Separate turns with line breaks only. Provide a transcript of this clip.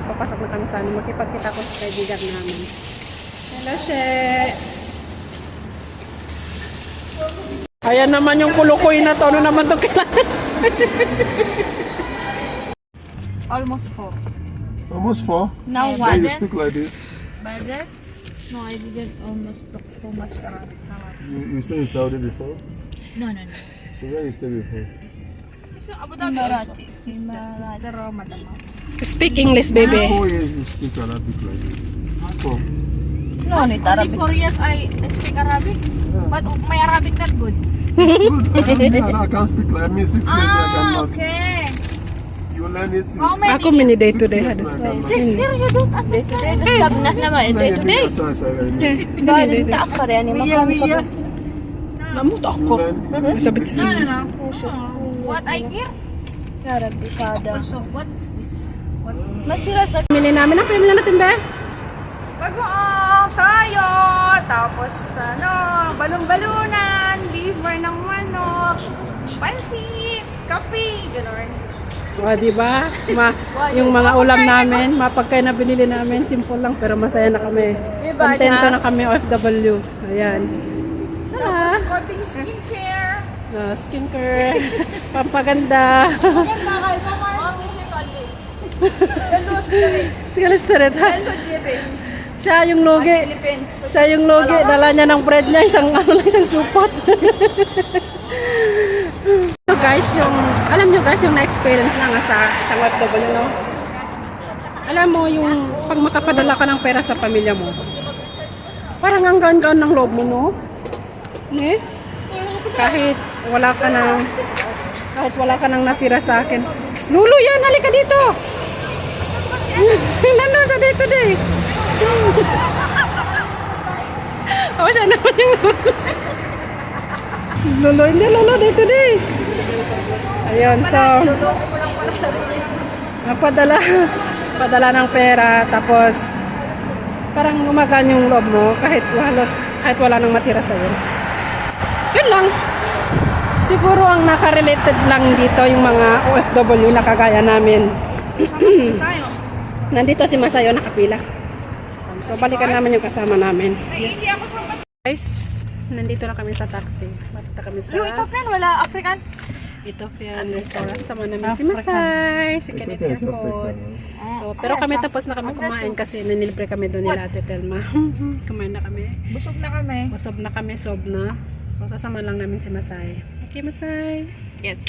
Papasok na kami sa ano. Makipagkita ko sa kaibigan namin. Hello, She! Ayan naman yung kulukoy na to. Ano naman to kailangan?
Almost 4.
Almost 4?
Now
Why
what?
you speak like this?
Budget? No, I didn't almost talk too much Arabic.
You stay in Saudi before?
No.
So where you stay before?
So, Abu Dhabi Emirati. Sister Ramadan.
Speak English, baby.
4 years you speak Arabic like this. How?
No, only Arabic. 4 years I speak Arabic. But my Arabic not good.
Good. I can't speak like me 6 years I cannot.
Okay.
You learn it in
How many
Ako mini day to
6
day
years
hadis
I
ko.
cannot.
6 years you don't understand.
استبنى احنا ما day to day بعد متأخر يعني ما كان خلص
Namut ako. Sabi ko
No. What I hear?
يا ربي سادة
So, what's this? What's this?
مسيرة زك
Mili namin. Ang pili natin, be?
Bagoong tayo, tapos balon-balunan, liver ng manok, pansit, kape, gano'n.
O, diba? Yung mga ulam namin, mapagkay na binili namin, simple lang pero masaya na kami. Kontento na kami OFW. Ayan.
Tapos konting skincare.
Skincare, pampaganda.
Yan kakay mo, Mark.
Stigalis-tiret, ha?
Hello, Jebe.
Siya yung logi. Siya yung logi. Dala niya ng bread niya, isang supot. So guys, alam nyo guys, yung na-experience lang sa isang OFW, no? Alam mo, yung pag makapadala ka ng pera sa pamilya mo, parang ang gaan-gaan ng loob mo, no? Eh? Kahit wala ka nang natira sa akin. Lulu yan, halika dito! Nandun sa dito day. O, siya naman yung Lulu. Hindi, Lulu dito day. Ayun, so padala ng pera, tapos parang gumagaan yung loob mo kahit wala nang matira sa'yo. Yun lang. Siguro ang nakarelated lang dito yung mga OFW na kagaya namin. Nandito si Masayo nakapila. So balikan namin yung kasama namin.
Hindi ako sa
Guys, nandito na kami sa taxi. Matita kami sa
Ethiopian, wala African.
Ethiopian restaurant. Sama namin si Masay, si Kenneth Yahod. So, pero kami tapos na kami kumain kasi nanilibre kami doon nila Ate Telma. Kumain na kami.
Busog na kami.
Sob na. So, sasama lang namin si Masay. Okay, Masay?
Yes